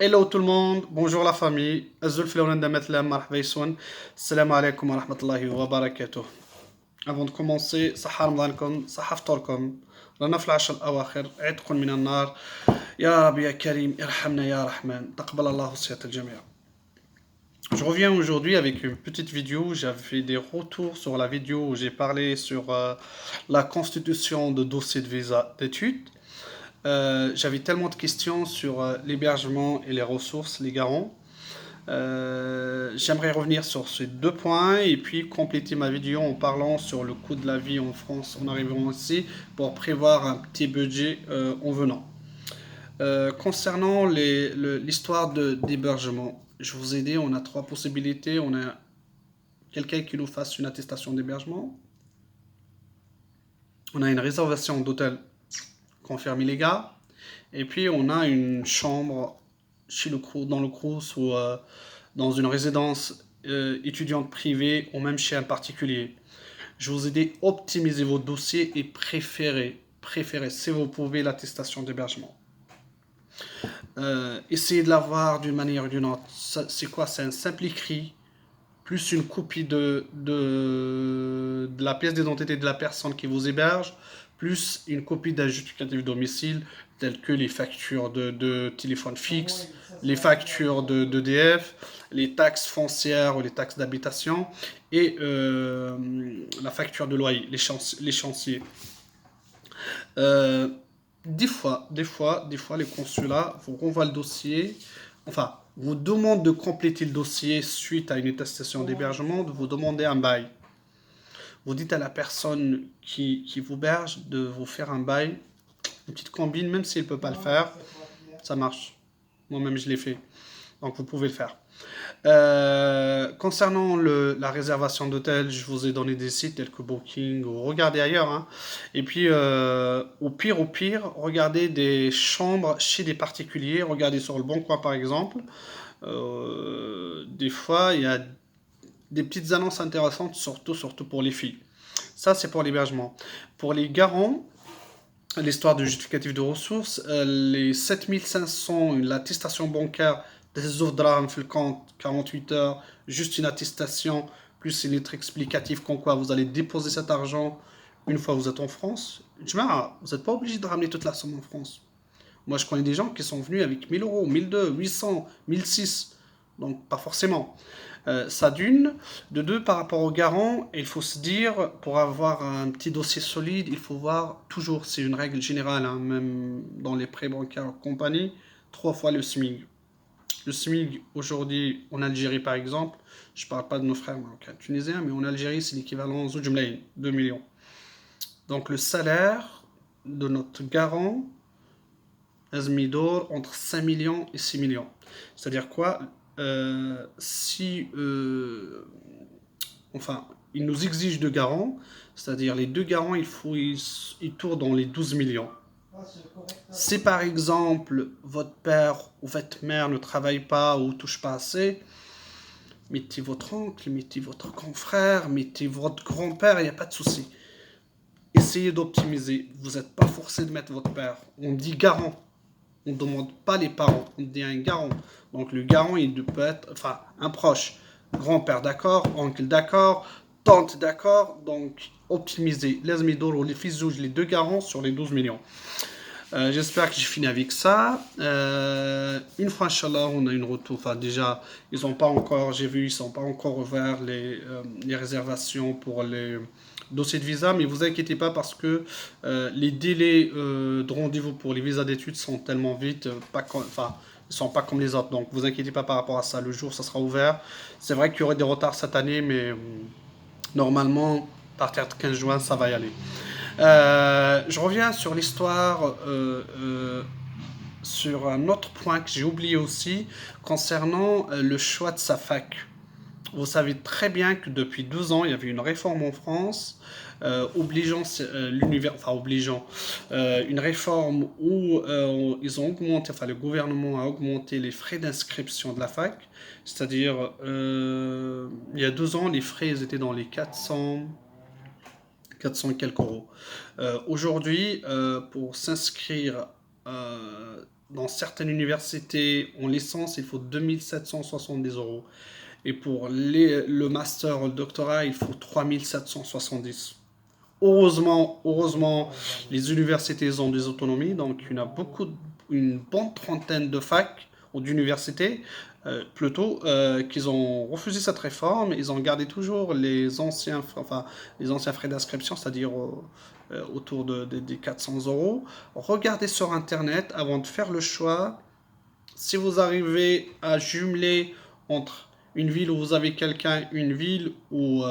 Hello tout le monde, bonjour la famille. Azul Filonen Dametlam, marhaba ysoun. Salam alaikum wa rahmatullahi wa barakatuh. Avant de commencer, صحة رمضانكم، صحة فطوركم. رانا في العشر الأواخر، عتق من النار. يا رب يا كريم ارحمنا يا رحمن. تقبل الله وصية الجميع. Je reviens aujourd'hui avec une petite vidéo. J'avais des retours sur la vidéo où j'ai parlé sur la constitution de dossier de visa d'études. J'avais tellement de questions sur l'hébergement et les ressources, les garants. J'aimerais revenir sur ces deux points et puis compléter ma vidéo en parlant sur le coût de la vie en France en arrivant ici pour prévoir un petit budget en venant. Concernant l'histoire d'hébergement, je vous ai dit, on a trois possibilités. On a quelqu'un qui nous fasse une attestation d'hébergement. On a une réservation d'hôtel confirmée les gars. Et puis on a une chambre chez dans le Crous ou dans une résidence étudiante privée ou même chez un particulier. Je vous ai dit optimiser vos dossiers et préférez si vous pouvez l'attestation d'hébergement. Essayez de l'avoir d'une manière ou d'une autre. C'est quoi? C'est un simple écrit plus une copie de la pièce d'identité de la personne qui vous héberge, plus une copie d'un justificatif de domicile, telles que les factures de téléphone fixe, les factures d'EDF, les taxes foncières ou les taxes d'habitation, et la facture de loyer, les chantiers. Euh, des fois, les consulats vous renvoient le dossier, enfin, vous demandent de compléter le dossier suite à une attestation d'hébergement, de vous demander un bail. Vous dites à la personne qui vous héberge de vous faire un bail, une petite combine, même s'il ne peut pas le faire, ça marche. Moi-même, je l'ai fait. Donc, vous pouvez le faire. Concernant la réservation d'hôtel, je vous ai donné des sites tels que Booking ou regardez ailleurs. Hein. Et puis, au pire, regardez des chambres chez des particuliers. Regardez sur le Bon Coin par exemple. Des fois, il y a des petites annonces intéressantes, surtout pour les filles. Ça, c'est pour l'hébergement. Pour les garants, l'histoire du justificatif de ressources, les 7500, l'attestation bancaire des autres drames fait le compte 48 heures, juste une attestation, plus une lettre explicative comme quoi vous allez déposer cet argent une fois que vous êtes en France. Vous n'êtes pas obligé de ramener toute la somme en France. Moi, je connais des gens qui sont venus avec 1000 euros, 1200, 800, 1006. Donc, pas forcément. Ça d'une. De deux, par rapport au garant, il faut se dire, pour avoir un petit dossier solide, il faut voir toujours, c'est une règle générale, hein, même dans les prêts bancaires et compagnie, 3 fois le SMIC. Le SMIC, aujourd'hui, en Algérie, par exemple, je ne parle pas de nos frères marocains tunisiens, mais en Algérie, c'est l'équivalent aux 2 millions. Donc, le salaire de notre garant, Azmidor, entre 5 millions et 6 millions. C'est-à-dire quoi? Si enfin, il nous exige de garants, c'est-à-dire les deux garants, ils tournent dans les 12 millions. Si par exemple votre père ou votre mère ne travaille pas ou touche pas assez, mettez votre oncle, mettez votre grand frère, mettez votre grand-père, il n'y a pas de souci. Essayez d'optimiser. Vous n'êtes pas forcé de mettre votre père. On dit garant. On ne demande pas les parents, on dit un garant. Donc le garant, il peut être, enfin, un proche. Grand-père d'accord, oncle d'accord, tante d'accord. Donc optimiser les Midor ou les fils les deux garants sur les 12 millions. J'espère que j'ai fini avec ça. Une fois, Inch'Allah, on a une retour. Enfin, déjà, ils sont pas encore, j'ai vu, ils sont pas encore ouverts les réservations pour les dossiers de visa, mais vous inquiétez pas parce que les délais de rendez-vous pour les visas d'études sont tellement vite, enfin, ils sont pas comme les autres. Donc, vous inquiétez pas par rapport à ça. Le jour, ça sera ouvert. C'est vrai qu'il y aurait des retards cette année, mais normalement, à partir de 15 juin, ça va y aller. Je reviens sur l'histoire, sur un autre point que j'ai oublié aussi, concernant le choix de sa fac. Vous savez très bien que depuis 12 ans, il y avait une réforme en France, obligeant l'univers, enfin obligeant, une réforme où ils ont augmenté, enfin le gouvernement a augmenté les frais d'inscription de la fac, c'est-à-dire il y a 2 ans, les frais ils étaient dans les 400 et quelques euros. Aujourd'hui, pour s'inscrire dans certaines universités, en licence, il faut 2770 euros. Et pour le master ou le doctorat, il faut 3770. Heureusement, les universités ont des autonomies, donc il y en a une bonne trentaine de facs ou d'universités, qui ont refusé cette réforme. Ils ont gardé toujours les anciens frais d'inscription, c'est-à-dire autour des 400 euros. Regardez sur Internet avant de faire le choix. Si vous arrivez à jumeler entre une ville où vous avez quelqu'un, une ville où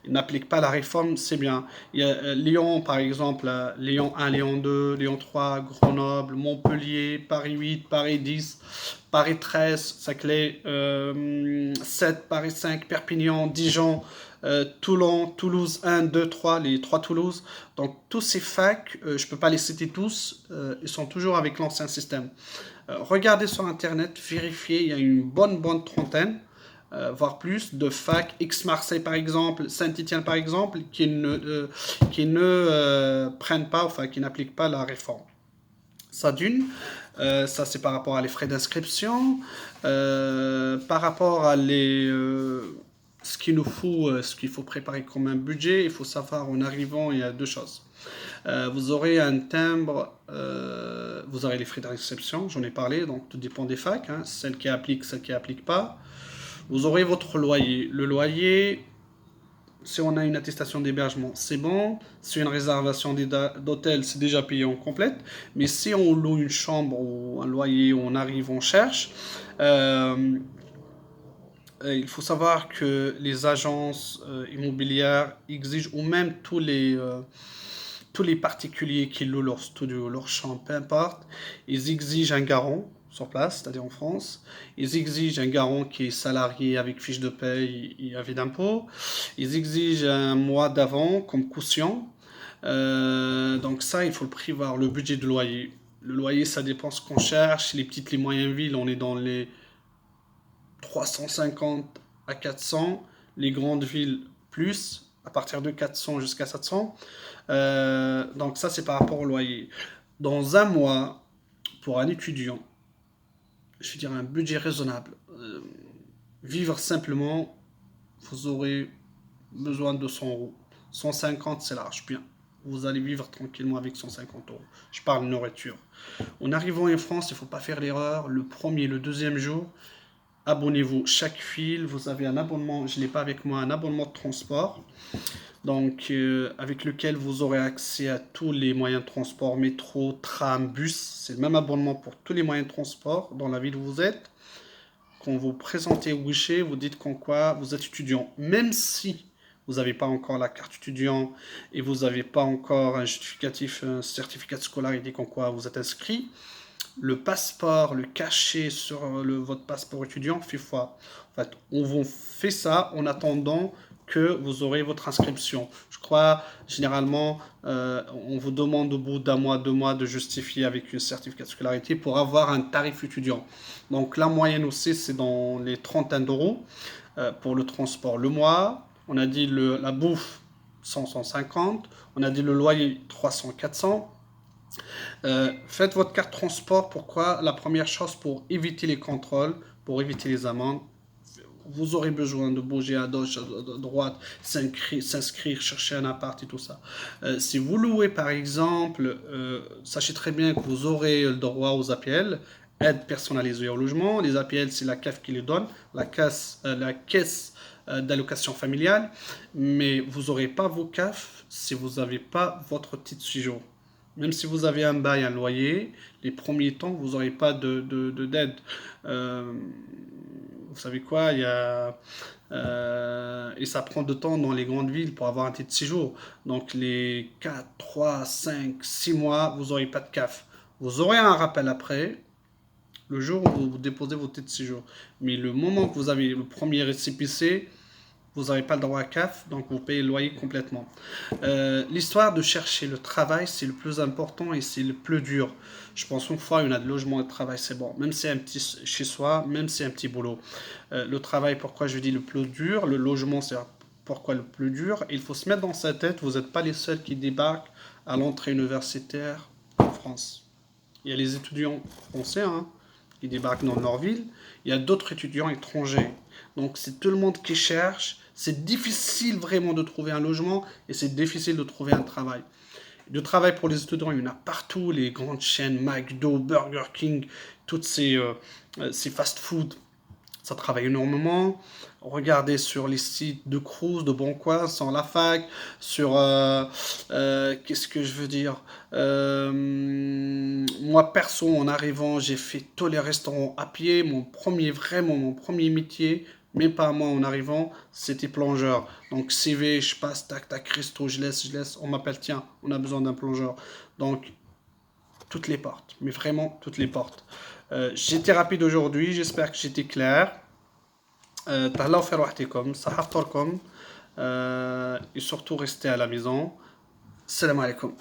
il n'applique pas la réforme, c'est bien. Il y a Lyon, par exemple, Lyon 1, Lyon 2, Lyon 3, Grenoble, Montpellier, Paris 8, Paris 10, Paris 13, Saclay 7, Paris 5, Perpignan, Dijon, Toulon, Toulouse 1, 2, 3, les 3 Toulouse. Donc tous ces facs, je ne peux pas les citer tous, ils sont toujours avec l'ancien système. Regardez sur Internet, vérifiez, il y a une bonne trentaine, voire plus, de facs, Aix-Marseille par exemple, Saint-Étienne par exemple, qui ne prennent pas, enfin qui n'appliquent pas la réforme. Ça d'une, ça c'est par rapport à les frais d'inscription, par rapport à ce qu'il faut préparer comme un budget, il faut savoir en arrivant, il y a deux choses. Vous aurez un timbre, vous aurez les frais de réception, j'en ai parlé, donc tout dépend des facs, hein, celles qui appliquent pas. Vous aurez votre loyer. Le loyer, si on a une attestation d'hébergement, c'est bon. Si une réservation d'hôtel, c'est déjà payé en complète. Mais si on loue une chambre ou un loyer, on arrive, on cherche, il faut savoir que les agences immobilières exigent, ou même tous les particuliers qui louent leur studio, leur chambre, peu importe, ils exigent un garant sur place, c'est-à-dire en France. Ils exigent un garant qui est salarié avec fiche de paye et avis d'impôt. Ils exigent un mois d'avant comme caution. Donc ça, il faut le prévoir, le budget de loyer. Le loyer, ça dépend ce qu'on cherche. Les petites, les moyennes villes, on est dans les 350 à 400. Les grandes villes, plus, à partir de 400 jusqu'à 700. Donc ça, c'est par rapport au loyer. Dans un mois, pour un étudiant, je veux dire un budget raisonnable, vivre simplement, vous aurez besoin de 100 euros. 150, c'est large, bien. Vous allez vivre tranquillement avec 150 euros. Je parle de nourriture. En arrivant en France, il ne faut pas faire l'erreur. Le premier, le deuxième jour, abonnez-vous. Chaque fil, vous avez un abonnement, je ne l'ai pas avec moi, un abonnement de transport. Donc, avec lequel vous aurez accès à tous les moyens de transport, métro, tram, bus. C'est le même abonnement pour tous les moyens de transport dans la ville où vous êtes. Quand vous présentez au guichet, vous dites qu'en quoi vous êtes étudiant. Même si vous n'avez pas encore la carte étudiant et vous n'avez pas encore un justificatif, un certificat de scolarité qu'en quoi vous êtes inscrit, le passeport, le cachet sur votre passeport étudiant fait foi. En fait, on vous fait ça en attendant que vous aurez votre inscription. Je crois, généralement, on vous demande au bout d'un mois, 2 mois, de justifier avec un certificat de scolarité pour avoir un tarif étudiant. Donc la moyenne aussi, c'est dans les trentaines d'euros pour le transport le mois. On a dit la bouffe, 100, 150. On a dit le loyer, 300, 400. Faites votre carte transport. Pourquoi? La première chose, pour éviter les contrôles, pour éviter les amendes. Vous aurez besoin de bouger à gauche, à droite, s'inscrire, chercher un appart et tout ça. Si vous louez par exemple, sachez très bien que vous aurez le droit aux APL, aide personnalisée au logement. Les APL, c'est la CAF qui les donne, la caisse d'allocation familiale, mais vous n'aurez pas vos CAF si vous n'avez pas votre titre de séjour. Même si vous avez un bail, un loyer, les premiers temps, vous n'aurez pas d'aide. Vous savez quoi, et ça prend de temps dans les grandes villes pour avoir un titre de séjour. Donc les 4, 3, 5, 6 mois, vous n'aurez pas de CAF. Vous aurez un rappel après, le jour où vous déposez votre titre de séjour. Mais le moment que vous avez le premier récépissé, vous n'avez pas le droit à CAF, donc vous payez le loyer complètement. L'histoire de chercher le travail, c'est le plus important et c'est le plus dur. Je pense une fois, il y en a de logement et de travail, c'est bon. Même si c'est un petit chez soi, même si c'est un petit boulot. Le travail, pourquoi je dis le plus dur? Le logement, c'est pourquoi le plus dur? Il faut se mettre dans sa tête, vous n'êtes pas les seuls qui débarquent à l'entrée universitaire en France. Il y a les étudiants français qui débarquent dans leur ville. Il y a d'autres étudiants étrangers. Donc c'est tout le monde qui cherche. C'est difficile vraiment de trouver un logement et c'est difficile de trouver un travail. Du travail pour les étudiants, il y en a partout. Les grandes chaînes, McDo, Burger King, toutes ces fast-food, ça travaille énormément. Regardez sur les sites de Cruz, de Boncoin, sans la fac, sur qu'est-ce que je veux dire. Moi perso, en arrivant, j'ai fait tous les restaurants à pied. Mon premier métier, même pas moi en arrivant, c'était plongeur. Donc CV, je passe, tac, tac, resto, je laisse, on m'appelle, tiens, on a besoin d'un plongeur. Donc toutes les portes, mais vraiment toutes les portes. J'étais rapide aujourd'hui, j'espère que j'étais clair. تهلاو في روحتكم صحة فطوركم et surtout restez à la maison. Salam alaikum.